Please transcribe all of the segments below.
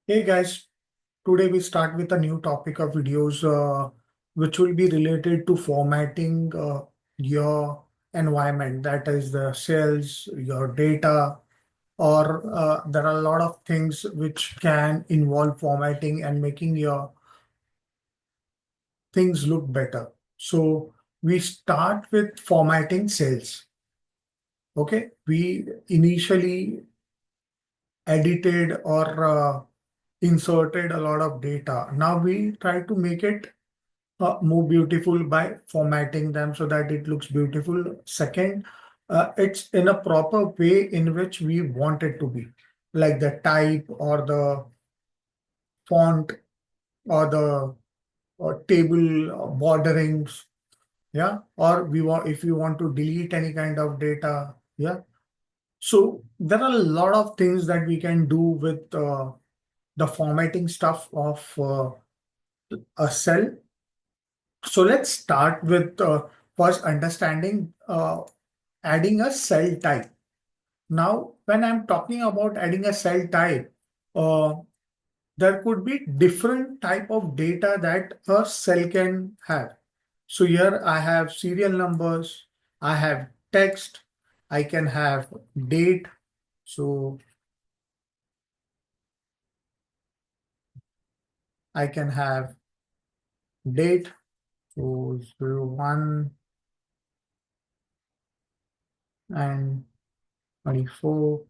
Hey guys, today we start with a new topic of videos which will be related to formatting your environment, that is the cells, your data, or there are a lot of things which can involve formatting and making your things look better. So we start with formatting cells. Okay, we initially edited or inserted a lot of data. Now we try to make it more beautiful by formatting them so that it looks beautiful. Second, it's in a proper way in which we want it to be, like the type or the font or the table borderings. Yeah, or we want if you want to delete any kind of data. Yeah, so there are a lot of things that we can do with the formatting stuff of a cell. So let's start with first understanding adding a cell type. Now, when I'm talking about adding a cell type, uh, there could be different type of data that a cell can have. So here I have serial numbers, I have text, I can have date. So I can have date, so 01 and 24.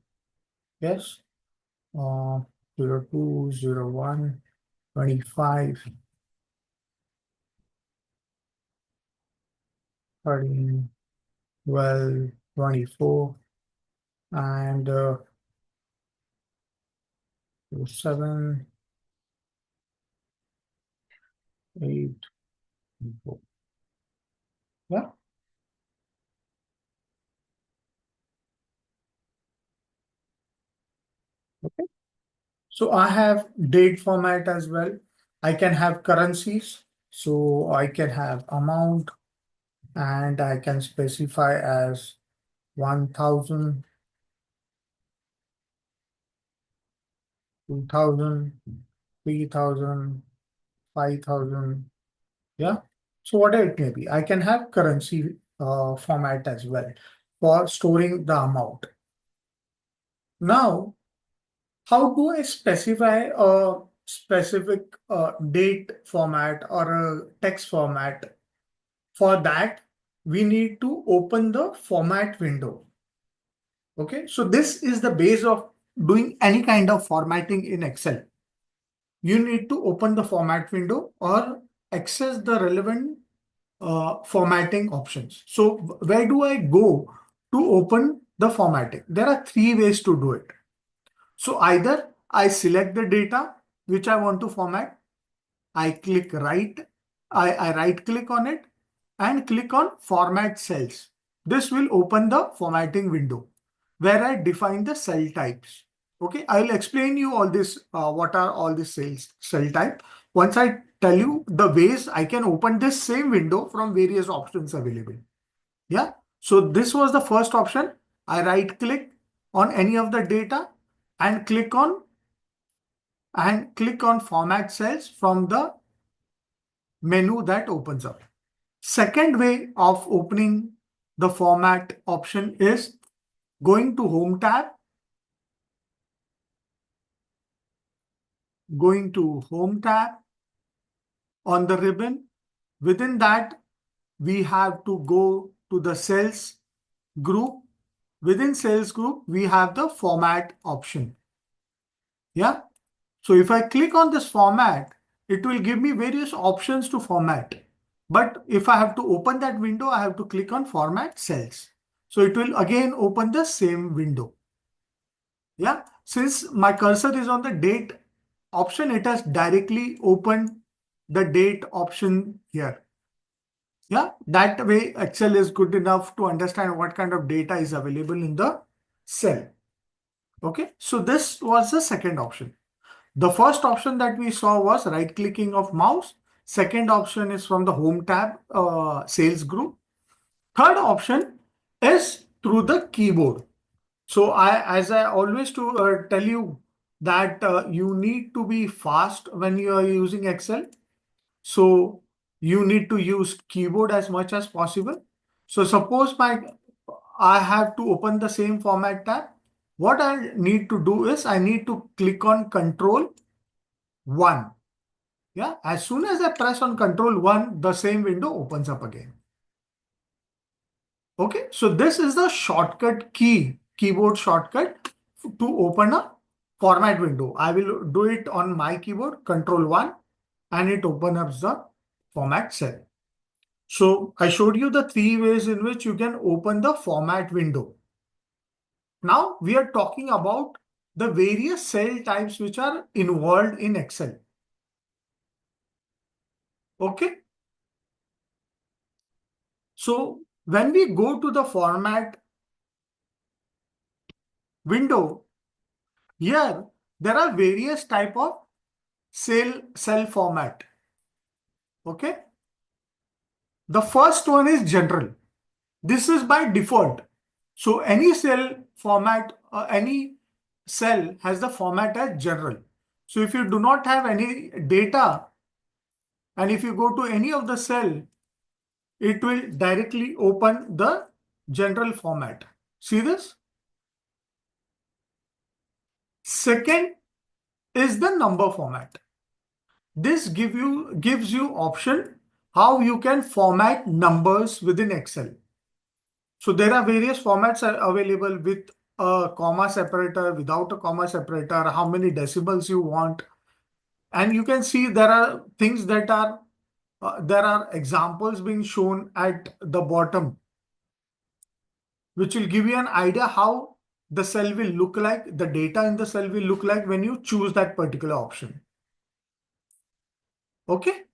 Yes. 02, 01, 25, 13, 12, 24, and 7, 8, 4. Yeah. Okay. So I have date format as well. I can have currencies. So I can have amount and I can specify as 1,000, 2,000, 3,000, 5,000. Yeah. So whatever it may be, I can have currency format as well for storing the amount. Now, how do I specify a specific date format or a text format? For that, we need to open the format window. Okay, so this is the base of doing any kind of formatting in Excel. You need to open the format window or access the relevant formatting options. So where do I go to open the formatting? There are three ways to do it. So either I select the data which I want to format, I click I right click on it and click on format cells. This will open the formatting window where I define the cell types. Okay, I'll explain you all this, what are all these cell type. Once I tell you the ways I can open this same window from various options available. Yeah, so this was the first option. I right click on any of the data and click on format cells from the menu that opens up. Second way of opening the format option is going to Home tab, going to Home tab on the ribbon. Within that, we have to go to the cells group. Within cells group, we have the format option. Yeah. So if I click on this format, it will give me various options to format. But if I have to open that window, I have to click on format cells. So it will again open the same window. Yeah. Since my cursor is on the date option, it has directly opened the date option here. Yeah. That way Excel is good enough to understand what kind of data is available in the cell. Okay. So this was the second option. The first option that we saw was right clicking of mouse. Second option is from the home tab, sales group. Third option is through the keyboard. So as I always tell you, that you need to be fast when you are using Excel. So you need to use keyboard as much as possible. So suppose I have to open the same format tab. What I need to do is I need to click on Control 1. Yeah, as soon as I press on Control 1, the same window opens up again. Okay, so this is the shortcut keyboard shortcut to open a format window. I will do it on my keyboard, Control 1, and it opens up the format cell. So I showed you the 3 ways in which you can open the format window. Now we are talking about the various cell types which are involved in Excel. Okay. So when we go to the format window, here there are various type of cell format. Okay. The first one is general. This is by default. So any cell format, any cell has the format as general. So if you do not have any data and if you go to any of the cell, it will directly open the general format. See this? Second is the number format. This gives you option how you can format numbers within Excel. So there are various formats available with a comma separator, without a comma separator, how many decimals you want. And you can see there are things that are, there are examples being shown at the bottom, which will give you an idea how the cell will look like, the data in the cell will look like when you choose that particular option. Okay.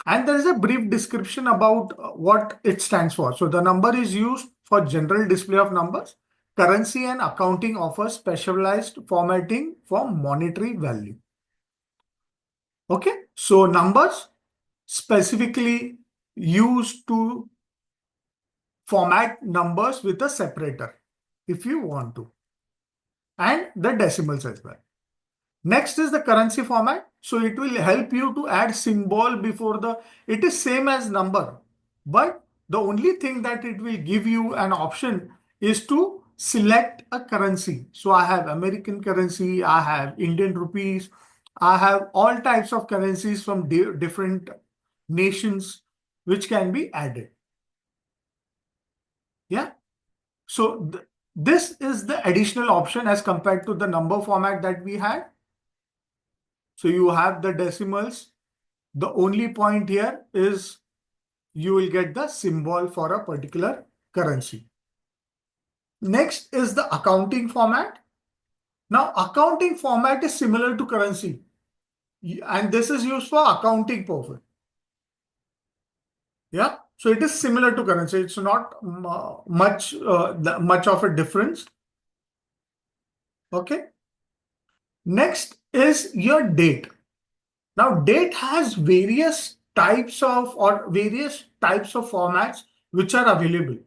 And there is a brief description about what it stands for. So the number is used for general display of numbers. Currency and accounting offers specialized formatting for monetary value. Okay. So numbers specifically used to format numbers with a separator if you want to, and the decimals as well. Next is the currency format. So it will help you to add symbol before it is same as number, but the only thing that it will give you an option is to select a currency. So I have American currency, I have Indian rupees, I have all types of currencies from different nations which can be added. Yeah. So this is the additional option as compared to the number format that we had. So you have the decimals. The only point here is you will get the symbol for a particular currency. Next is the accounting format. Now, accounting format is similar to currency, and this is used for accounting purpose. Yeah, so it is similar to currency. It's not much of a difference. Okay. Next is your date. Now, date has various types of formats which are available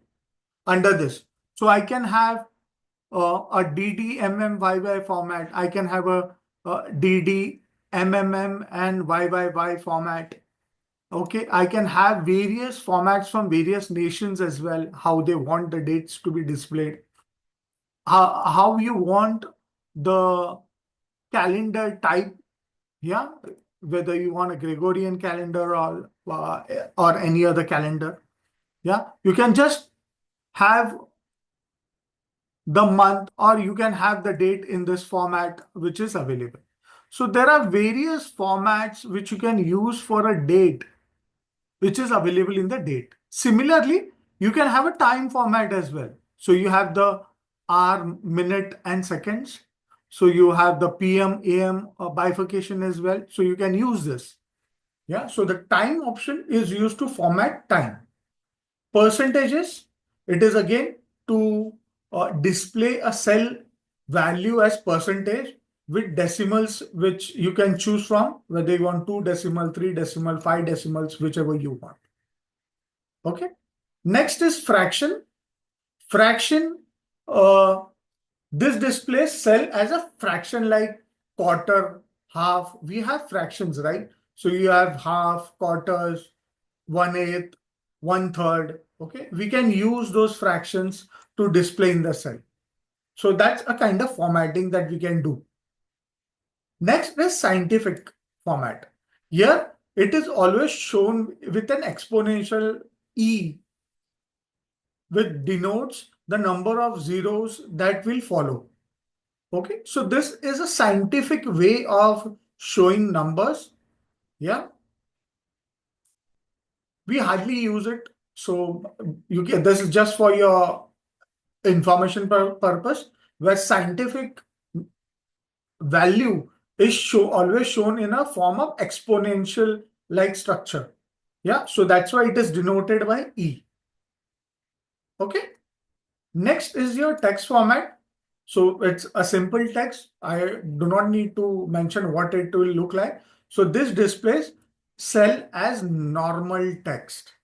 under this. So I can have a DDMMYY format. I can have a DDMMM and YYY format. Okay, I can have various formats from various nations as well, how they want the dates to be displayed, how you want the calendar type. Yeah, whether you want a Gregorian calendar or any other calendar. Yeah, you can just have the month or you can have the date in this format which is available. So there are various formats which you can use for a date which is available in the date. Similarly, you can have a time format as well. So you have the hour, minute and seconds. So you have the PM, AM bifurcation as well. So you can use this. Yeah. So the time option is used to format time. Percentages, it is again to display a cell value as percentage with decimals which you can choose from, whether you want 2 decimal, 3 decimal, 5 decimals, whichever you want. Okay. Next is fraction. Fraction, this displays cell as a fraction like quarter, half, we have fractions, right? So you have half, quarters, 1/8, 1/3. Okay, we can use those fractions to display in the cell. So that's a kind of formatting that we can do. Next is scientific format. Here, it is always shown with an exponential e, which denotes the number of zeros that will follow. Okay, so this is a scientific way of showing numbers. Yeah, we hardly use it. So you can, this is just for your information purpose, where scientific value is always shown in a form of exponential like structure. Yeah, so that's why it is denoted by E. Okay, next is your text format. So it's a simple text. I do not need to mention what it will look like. So this displays cell as normal text.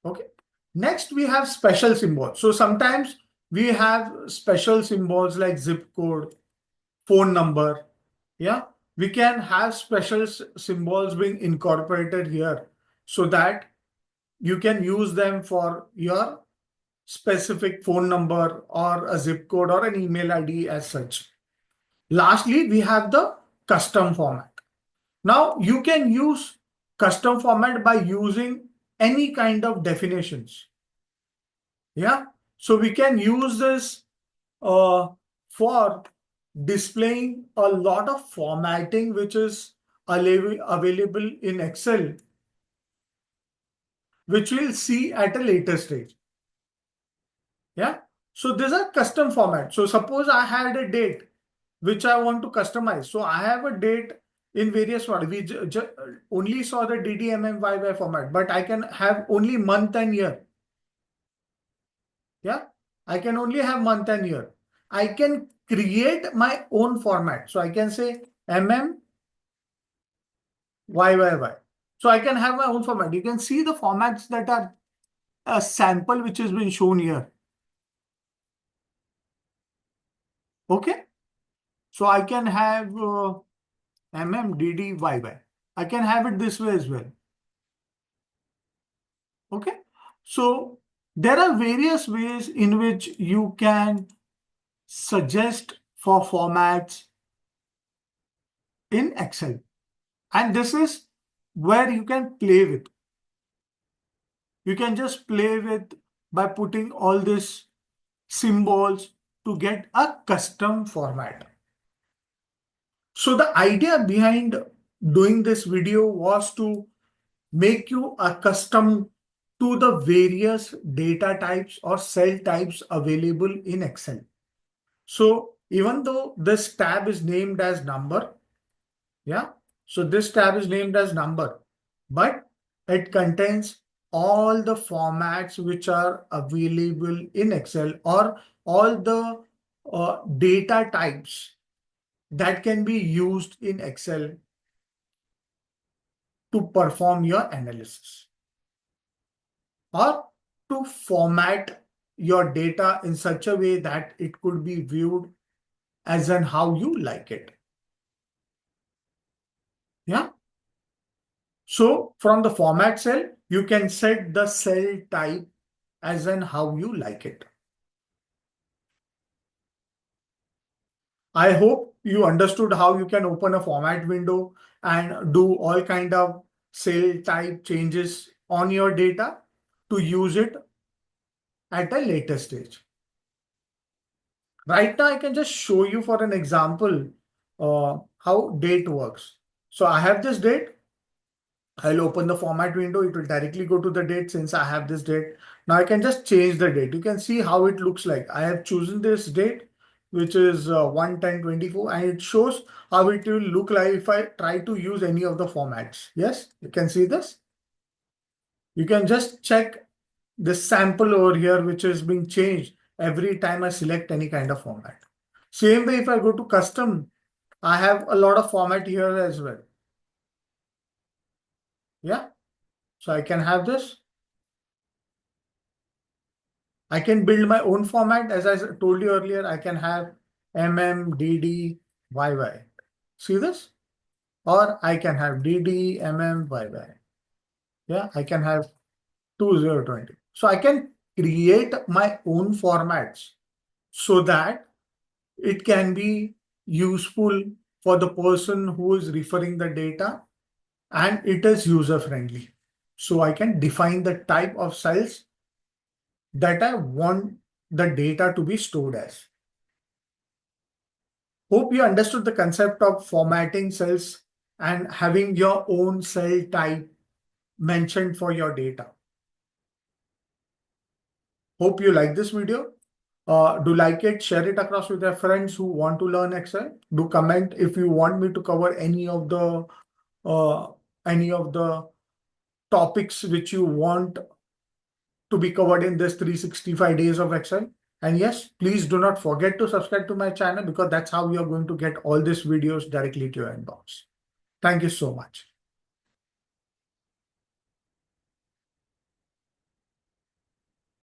Okay. Next, we have special symbols. So sometimes we have special symbols like zip code, phone number. Yeah, we can have special symbols being incorporated here so that you can use them for your specific phone number or a zip code or an email ID as such. Lastly, we have the custom format. Now you can use custom format by using any kind of definitions. Yeah, so we can use this for displaying a lot of formatting which is available in Excel, which we'll see at a later stage. Yeah, so these are custom format. So suppose I had a date which I want to customize. So I have a date in various format. We only saw the DDMMYY format, but I can have only month and year. Yeah, I can only have month and year. I can create my own format. So I can say YYY. So I can have my own format. You can see the formats that are a sample which has been shown here. Okay. So I can have MMDDYY. I can have it this way as well. Okay. So there are various ways in which you can suggest for formats in Excel. And this is where you can play with. You can just play with by putting all these symbols to get a custom format. So the idea behind doing this video was to make you accustomed to the various data types or cell types available in Excel. So even though this tab is named as number, yeah, so this tab is named as number, but it contains all the formats which are available in Excel or all the data types that can be used in Excel to perform your analysis or to format your data in such a way that it could be viewed as in how you like it. Yeah. So from the format cell, you can set the cell type as in how you like it. I hope you understood how you can open a format window and do all kind of cell type changes on your data to use it at a later stage. Right now, I can just show you for an example how date works. So I have this date. I'll open the format window. It will directly go to the date since I have this date. Now I can just change the date. You can see how it looks like. I have chosen this date, which is 1/10/24, and it shows how it will look like if I try to use any of the formats. Yes, you can see this. You can just check this sample over here, which is being changed every time I select any kind of format. Same way, if I go to custom, I have a lot of format here as well. Yeah, so I can have this. I can build my own format. As I told you earlier, I can have MM, DD, YY. See this? Or I can have DD, MM, YY. Yeah, I can have 2020. So I can create my own formats so that it can be useful for the person who is referring the data and it is user friendly. So I can define the type of cells that I want the data to be stored as. Hope you understood the concept of formatting cells and having your own cell type mentioned for your data. Hope you like this video. Do like it, share it across with your friends who want to learn Excel. Do comment if you want me to cover uh, any of the topics which you want to be covered in this 365 days of Excel. And yes, please do not forget to subscribe to my channel because that's how you're going to get all these videos directly to your inbox. Thank you so much.